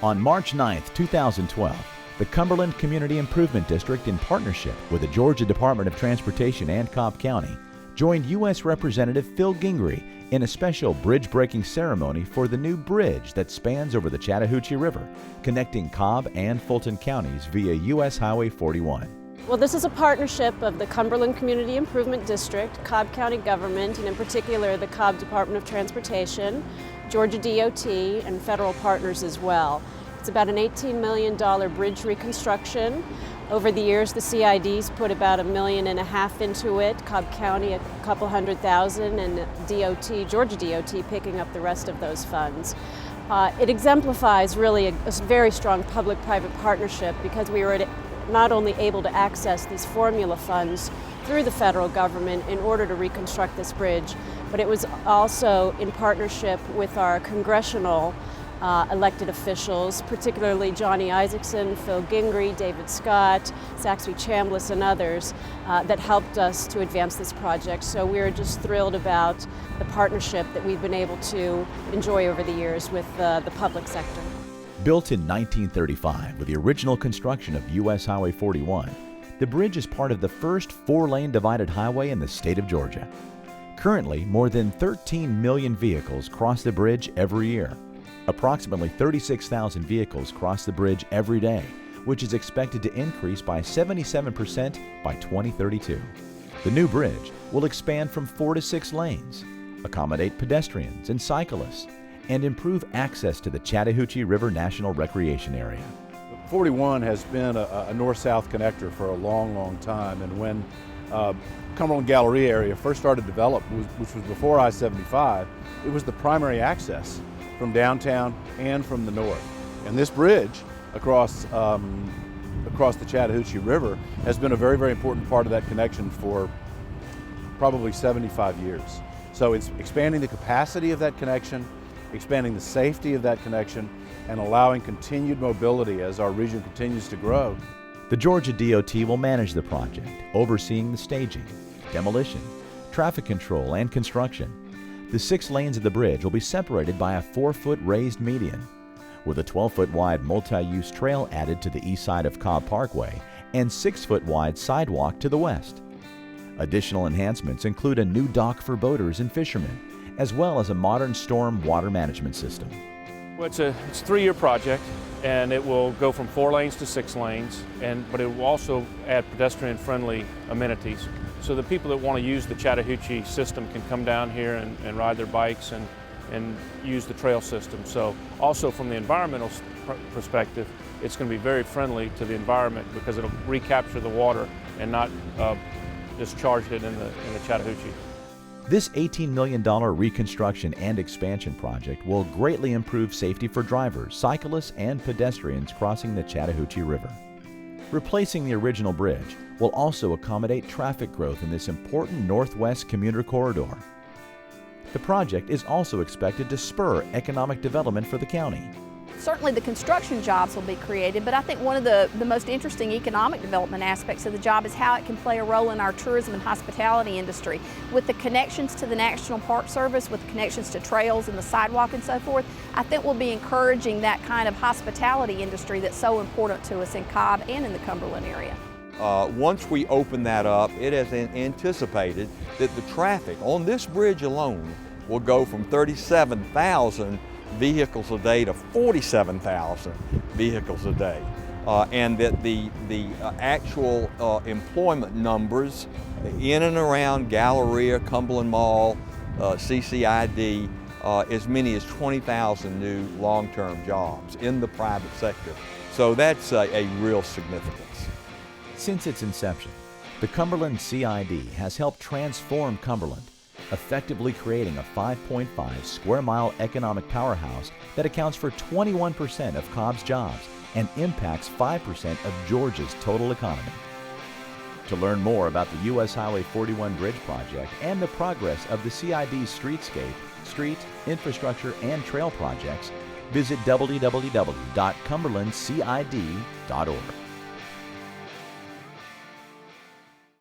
On March 9, 2012, the Cumberland Community Improvement District, in partnership with the Georgia Department of Transportation and Cobb County, joined U.S. Representative Phil Gingrey in a special bridge-breaking ceremony for the new bridge that spans over the Chattahoochee River, connecting Cobb and Fulton counties via U.S. Highway 41. Well, this is a partnership of the Cumberland Community Improvement District, Cobb County government, and in particular the Cobb Department of Transportation, Georgia DOT, and federal partners as well. It's about an $18 million bridge reconstruction. Over the years, the CID's put about $1.5 million into it, Cobb County a couple $100,000, and DOT, Georgia DOT, picking up the rest of those funds. It exemplifies really a very strong public-private partnership because we were not only able to access these formula funds through the federal government in order to reconstruct this bridge, but it was also in partnership with our congressional elected officials, particularly Johnny Isakson, Phil Gingrey, David Scott, Saxby Chambliss, and others that helped us to advance this project. So we're just thrilled about the partnership that we've been able to enjoy over the years with the public sector. Built in 1935 with the original construction of U.S. Highway 41, the bridge is part of the first 4-lane divided highway in the state of Georgia. Currently, more than 13 million vehicles cross the bridge every year. Approximately 36,000 vehicles cross the bridge every day, which is expected to increase by 77% by 2032. The new bridge will expand from 4 to 6 lanes, accommodate pedestrians and cyclists, and improve access to the Chattahoochee River National Recreation Area. 41 has been a north-south connector for a long, long time, and when Cumberland Galleria area first started to develop, which was before I-75, it was the primary access from downtown and from the north. And this bridge across the Chattahoochee River has been a very, very important part of that connection for probably 75 years. So it's expanding the capacity of that connection, expanding the safety of that connection, and allowing continued mobility as our region continues to grow. The Georgia DOT will manage the project, overseeing the staging, demolition, traffic control, and construction. The 6 lanes of the bridge will be separated by a 4-foot raised median, with a 12-foot wide multi-use trail added to the east side of Cobb Parkway and 6-foot wide sidewalk to the west. Additional enhancements include a new dock for boaters and fishermen, as well as a modern storm water management system. Well, it's a 3-year project, and it will go from 4 lanes to 6 lanes, but it will also add pedestrian-friendly amenities. So the people that want to use the Chattahoochee system can come down here and ride their bikes and use the trail system. So also from the environmental perspective, it's going to be very friendly to the environment because it'll recapture the water and not discharge it in the Chattahoochee. This $18 million reconstruction and expansion project will greatly improve safety for drivers, cyclists, and pedestrians crossing the Chattahoochee River. Replacing the original bridge will also accommodate traffic growth in this important northwest commuter corridor. The project is also expected to spur economic development for the county. Certainly the construction jobs will be created, but I think one of the most interesting economic development aspects of the job is how it can play a role in our tourism and hospitality industry. With the connections to the National Park Service, with the connections to trails and the sidewalk and so forth, I think we'll be encouraging that kind of hospitality industry that's so important to us in Cobb and in the Cumberland area. Once we open that up, it is anticipated that the traffic on this bridge alone will go from 37,000 vehicles a day to 47,000 vehicles a day, and that the actual employment numbers in and around Galleria, Cumberland Mall, CCID, as many as 20,000 new long-term jobs in the private sector. So that's a real significance. Since its inception, the Cumberland CID has helped transform Cumberland, effectively creating a 5.5 square mile economic powerhouse that accounts for 21% of Cobb's jobs and impacts 5% of Georgia's total economy. To learn more about the U.S. Highway 41 Bridge project and the progress of the CID's streetscape, street, infrastructure, and trail projects, visit www.cumberlandcid.org.